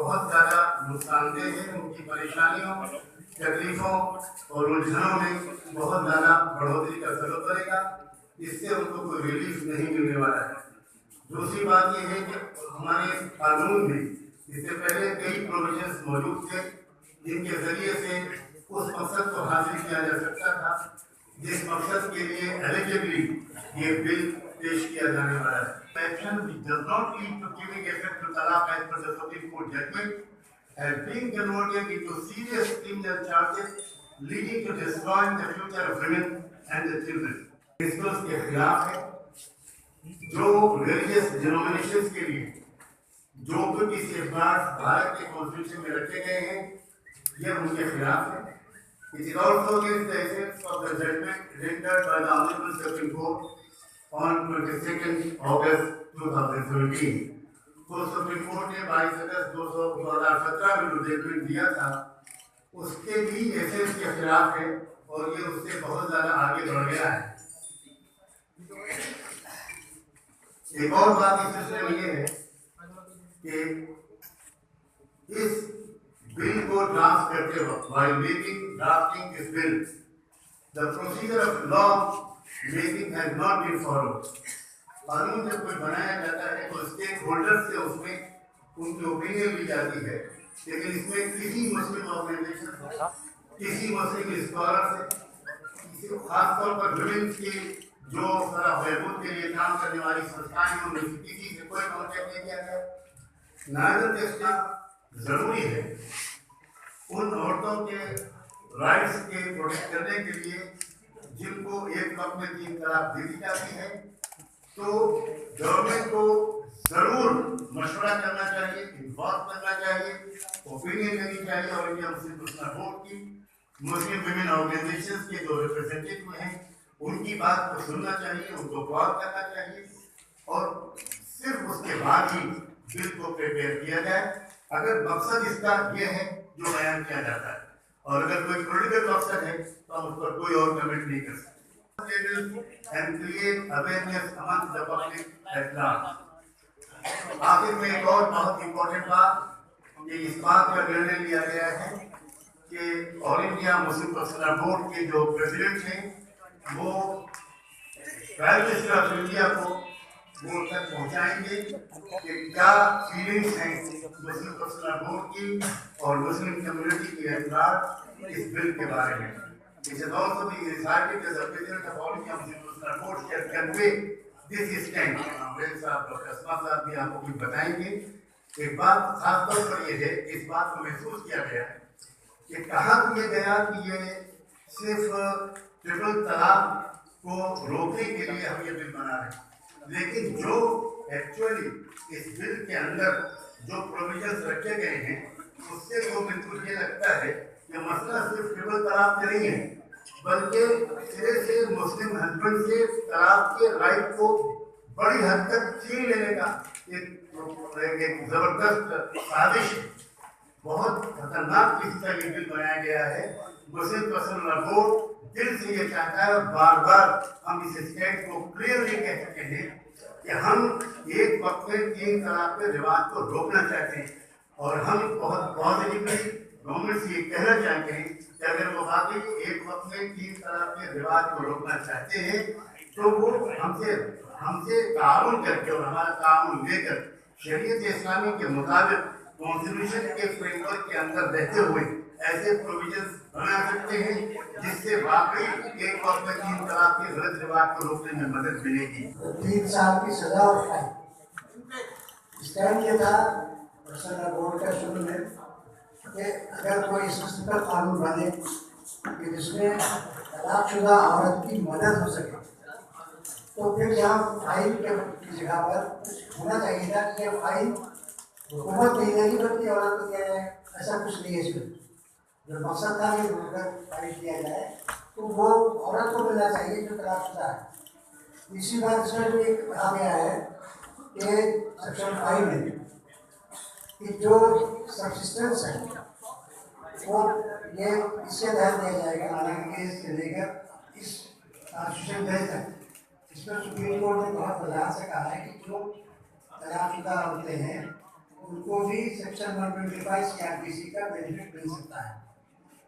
बहुत ज़्यादा नुकसानदेह है। उनकी परेशानियों, तकलीफों और उलझनों में बहुत ज़्यादा बढ़ोतरी का जरूरत पड़ेगा। इससे उनको कोई रिलीफ नहीं मिलने वाला है। दूसरी बात यह है कि हमारे कानून में इससे पहले कई प्रोविजंस मौजूद थे जिनके जरिए से उस मकसद को हासिल किया जा सकता था जिस मकसद के लिए एलिजिबली ये बिल पेश किया जाने वाला है। Action which does not lead to giving effect to talaq as per the Supreme Court judgment has been converted into serious criminal charges leading to destroying the future of women and the children. इसको उसके खिलाफ है। जो religious denominations के लिए जो कुछ safeguards Bharat के कॉन्स्टिट्यूशन में रखे गए हैं यह उनके खिलाफ है। It is also against the essence of the judgment rendered by the Honorable Supreme Court on 22nd August 2017. तो सुप्रीम कोर्ट ने 22 अगस्त 2017 में जो जजमेंट दिया था उसके भी एसेंस के खिलाफ है और ये उससे बहुत ज्यादा आगे बढ़ गया है। एक और बात इस सिलसिले में ये है कि इस बिल को ड्राफ्ट करते वक्त while drafting this bill, the procedure of law making has not been followed. कानून जब कोई बनाया जाता है तो स्टेक होल्डर से उसमें उनकी ओपिनियन ली जाती है, लेकिन इसमें किसी मुस्लिम ऑर्गेनाइजेशन, किसी मुस्लिम स्कॉलर से, खासतौर पर विमेन की जो बहबूद के लिए काम करने वाली संस्थाएं उनमें किसी से कोई कॉन्टेक्ट नहीं किया गया। नागरिक जरूरी है उन औरतों के राइट्स के प्रोटेक्ट करने के लिए जिनको एक वक्त में 3 तलाक दे दी जाती है, तो गवर्नमेंट को जरूर मशवरा करना चाहिए, इन्वॉल्व करना चाहिए, ओपिनियन लेनी चाहिए और इंडिया मुस्लिम पर्सनल बोर्ड की, मुस्लिम विमेन ऑर्गेनाइजेशंस के जो रिप्रेजेंटेटिव हैं उनकी बात को सुनना चाहिए, उनको गौर करना चाहिए और सिर्फ उसके बाद ही बिल को प्रिपेयर किया जाए अगर मकसद इसका यह है जो बयान किया जाता है। और अगर कोई पॉलिटिकल मकसद है तो हम उस पर कोई और कमेंट नहीं कर सकते। And create awareness among the public at large। आखिर में एक और बहुत इम्पोर्टेंट बात कि इस बात का निर्णय लिया गया है कि all India Muslim personal board के जो प्रेसिडेंट हैं वो प्राइम मिनिस्टर ऑफ इंडिया को बोर्ड तक पहुंचाएंगे कि क्या फीलिंग्स हैं मुस्लिम पर्सनल बोर्ड की और मुस्लिम कम्युनिटी की एतराज इस बिल के बारे में। It has also been decided that the President of all India Muslim Personnel Board shall convey this stand। Doctor साहब भी आपको कुछ बताएंगे। एक बात खास तौर पर यह है, इस बात को महसूस किया गया है कि कहा यह गया कि ये सिर्फ ट्रिपल तलाक को रोकने के लिए हम ये बिल बना रहे हैं, लेकिन जो एक्चुअली इस बिल के अंदर जो प्रोविजंस रखे गए हैं उससे तो बिल्कुल ये लगता है कि मसला सिर्फ ट्रिपल तलाक का नहीं है, बल्कि सिरे से मुस्लिम हस्बैंड से तलाक के राइट को बड़ी हद तक छीन लेने का एक जबरदस्त साजिश है। बहुत खतरनाक किस्सा ये बिल बनाया गया है। मुस्लिम पर्सनल बोर्ड दिल से ये चाहता है और बार बार हम इस स्टेट को क्लियरली कह चुके हैं कि हम एक वक्त में 3 तलाक के रिवाज को रोकना चाहते हैं और हम बहुत पॉजिटिवली गवर्नमेंट से ये कहना चाहते हैं कि अगर वो वाकई एक वक्त में 3 तलाक के रिवाज को रोकना चाहते हैं तो वो हमसे ताउन करके और हमारा ताउन लेकर शरीयत इस्लामी के मुताबिक कॉन्स्टिट्यूशन के फ्रेमवर्क के अंदर रहते हुए ऐसे प्रोविजंस बना सकते हैं जिससे वाकई एक वक्त में 3 तलाक के गलत रिवाज को रोकने में मदद मिलेगी। 3 साल की सजा और फाइन। स्टैंड ये था पर्सनल बोर्ड का शुरू में कि अगर कोई इस किस्म का कानून बने कि जिसमें तलाकशुदा औरत की मदद हो सके तो फिर यहाँ फाइन की जगह पर होना चाहिए था कि यह फाइन हुकूमत नहीं देगी बल्कि औरत को दिया जाए। ऐसा कुछ नहीं है इसमें। जो मकसद था कि अगर फाइन किया जाए तो वो औरत को मिलना चाहिए जो तलाकशुदा है। इसी बात इसमें जो एक कहा गया है कि सेक्शन 5 में कि जो सब्सिस्टेंस है वो ये इससे ध्यान दिया जाएगा हालांकि केस से लेकर इस कॉन्स्टिट्यूशन बेंच तक। इसमें सुप्रीम कोर्ट ने बहुत वजह से कहा है कि जो तलाकशुदा होते हैं उनको भी सेक्शन 125 CRPC का बेनिफिट मिल सकता है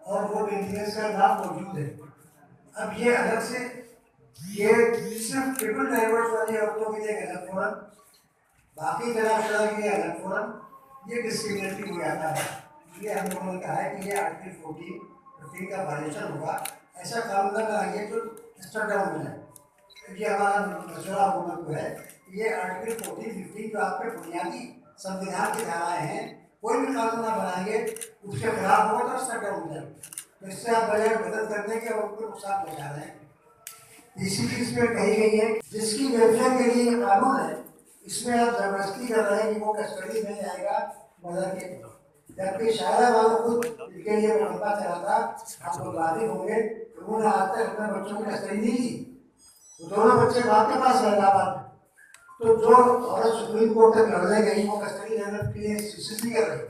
और वो मेंटेनेंस का लाभ मौजूद है। अब ये अलग से ये सिर्फ ट्रिपल डाइवर्स वाली औरतों के लिए एक अलग फोरम, बाकी तलाकशुदा के लिए अलग फोरम, ये डिस्क्रिमिनेटरी हो जाता है। ये हम लोगों ने कहा है कि ये आर्टिकल 14 का वायलेशन होगा, ऐसा कानून न बनाइए जो स्टेप डाउन हो जाए। ये हमारा मशवरा हुकूमत को है कि ये आर्टिकल 14-15 जो आपके बुनियादी संविधान की धाराएं हैं, कोई भी कानून ना बनाएंगे उसके खिलाफ होगा तो स्टेप डाउन हो जाएगा। तो इससे आप बजाय मदद करने के और उनको नुकसान पहुँचा रहे हैं। इसी चीज पे कही गई है जिसकी वेलफेयर के लिए कानून है, इसमें आप जबरदस्ती कर रहे हैं कि वो कस्टडी में जाएगा मदर के, जबकि शायद वालों खुद इनके लिए मुकदमा चला था, आपको वादी होंगे उन्होंने आज तक अपने बच्चों की कस्टडी नहीं ली, वो दोनों बच्चे बाप के पास हैदराबाद में। तो जो औरत सुप्रीम कोर्ट तक लड़ने गई वो कस्टडी लेने के लिए कोशिश नहीं कर रही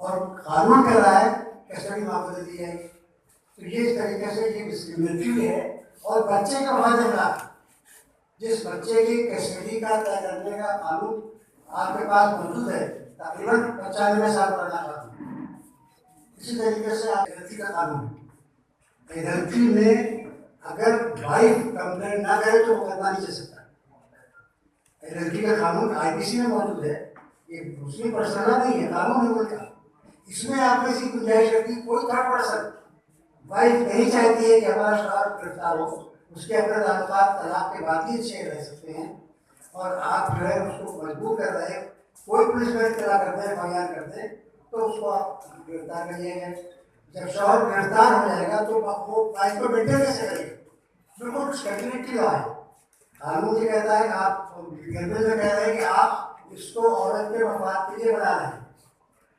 और कानून कह रहा है कस्टडी मांग दी जाएगी। तो ये इस तरीके से ये डिस्क्रिमिनेटरी है और बच्चे का वादे का जिस बच्चे की कस्टडी का तय करने का कानून आपके पास मौजूद है, तकरीबन 95 साल पुराना कानून। इसी तरीके से आप एडल्ट्री का कानून, एडल्ट्री में अगर वाइफ कंप्लेंट ना करे तो मुकदमा नहीं चल सकता। एडल्ट्री का कानून IPC में मौजूद है, ये मुस्लिम पर्सनल नहीं है, कानून है बोलता। इसमें आपने ऐसी गुंजाइश रखी कोई थर्ड पर्सन वाइफ नहीं चाहती है कि हमारा शौहर गिरफ्तार हो, उसके अपने ताल्लुकात तलाक के बाद ही अच्छे रह सकते हैं और आप जो है उसको मजबूर कर रहे हैं, कोई पुलिस में इत्तला करते हैं, बयान करते हैं तो उसको आप गिरफ्तार करिएगा। जब शौहर गिरफ्तार हो जाएगा तो वो वाइफ को मेंटेन कैसे करेगा? बिल्कुल कंटिन्यूटी रहा है। कानून ये कहता है कि आप गिरफ्तार में कह रहे हैं कि आप इसको औरत के मफाद के लिए बना रहे हैं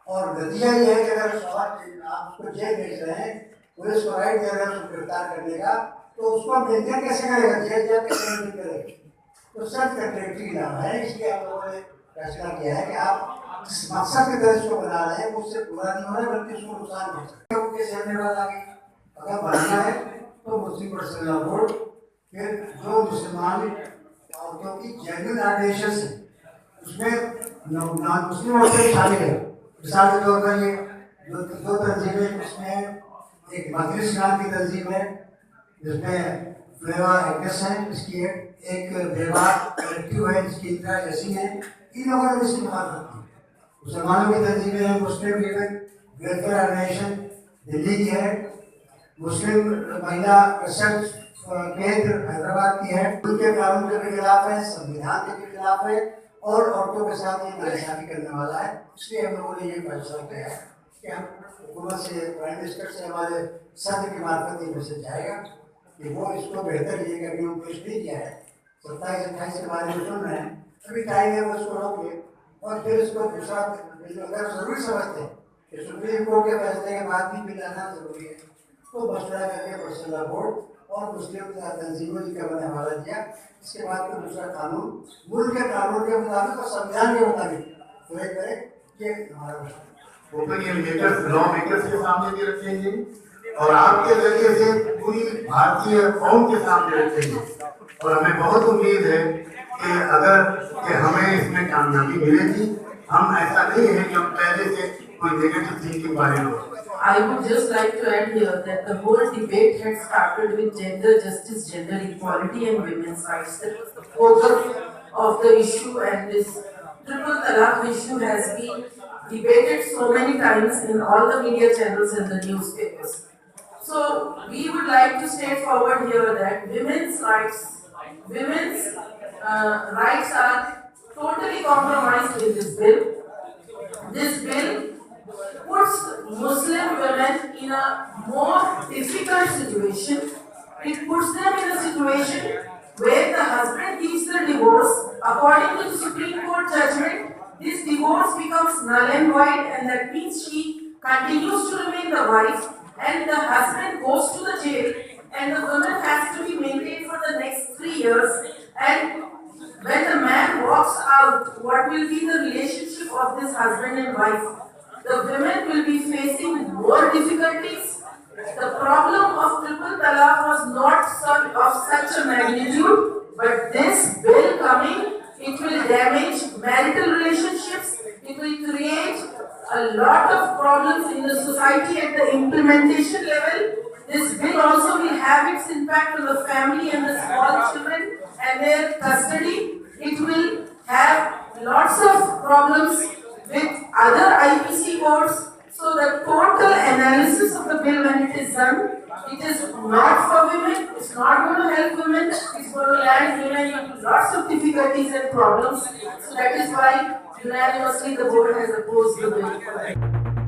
और नतीजा ये है कि अगर शौहर आप उसको जेल भेज रहे हैं, पुलिस को राइट दे रहे हैं उसको गिरफ्तार करने का, तो उसको मेंटेन कैसे करेगा? जेल जा कैसे मेंटेन करेगा? तो सब कंट्रेक्टरी नाम है, इसलिए आप लोगों ने फैसला किया है कि आप जिस मकसद के तहत इसको बना रहे हैं उससे पूरा नहीं हो रहा है, बल्कि उसको नुकसान हो सकता है। उनके सामने बात आ गई, अगर बनना है तो मुस्लिम पर्सनल बोर्ड, फिर जो मुसलमान औरतों की जेन्युइन ऑर्गेनाइजेशन है उसमें नॉन मुस्लिम औरतें शामिल है। मिसाल के तौर पर ये दो तंजीमें उसमें एक मजलिस नाम की तंजीम है जिसमें फ्लेवा एक्ट्रेस है, इसकी एक बेवा कलेक्टिव है जिसकी इंदिरा जैसी है, इन लोगों ने इसकी मुखालफत की। मुसलमानों की तंजीमें हैं, मुस्लिम वेलफेयर ऑर्गेनाइजेशन दिल्ली की है, मुस्लिम महिला रिसर्च केंद्र हैदराबाद की है, उनके कानून के खिलाफ है, संविधान के खिलाफ है और औरतों के साथ ये नाइंसाफी करने वाला है। इसलिए हम लोगों ने ये फैसला किया है कि हम हुकूमत से, प्राइम मिनिस्टर से हमारे सदन की मार्फत ये मैसेज जाएगा कि वो इसको बेहतर ये कभी हम पेश नहीं किया है, 27-28 के बारे में सुन रहे हैं, अभी टाइम है वो इसको रोक ले और फिर इसको दूसरा अगर जरूरी समझते हैं कि सुप्रीम कोर्ट के फैसले के बाद भी बिल आना जरूरी है तो मशवरा करके पर्सनल बोर्ड और मुस्लिम तंजीमों का मैंने हवाला दिया। इसके बाद फिर दूसरा कानून मुल्क के कानून के मुताबिक और संविधान के मुताबिक पूरे करें, ये हमारा ओपिनियन मेकर्स, लॉ मेकर्स के सामने भी रखेंगे और आपके जरिए से पूरी भारतीय कौम के सामने रखेंगे और हमें बहुत उम्मीद है कि हमें इसमें कामयाबी मिलेगी। हम ऐसा नहीं है कि हम पहले से कोई नेगेटिव थिंकिंग वाले लोग। I would just like to add here that the whole debate had started with gender justice, gender equality and women's rights. The focus of the issue and this triple talaq issue has been debated so many times in all the media channels and the newspapers. So we would like to state forward here that women's rights are totally compromised in this bill. This bill puts Muslim women in a more difficult situation. It puts them in a situation where the husband gives the divorce. According to the Supreme Court judgment, this divorce becomes null and void, and that means she continues to remain the wife, and the husband goes to the jail, and the woman has to be maintained for the next 3 years. And when the man walks out, what will be the relationship of this husband and wife? The women will be facing more difficulties. The problem of triple talaq was not of such a magnitude, but this bill coming, it will damage marital relationships, It will create a lot of problems in the society at the implementation level. This bill also will have its impact on the family and the small children and their custody. It will have lots of problems with other IPC codes. So the total analysis of the bill when it is done, it is not for women, it's not going to help women, it's going to land women into lots of difficulties and problems. So that is why unanimously the board has opposed the bill.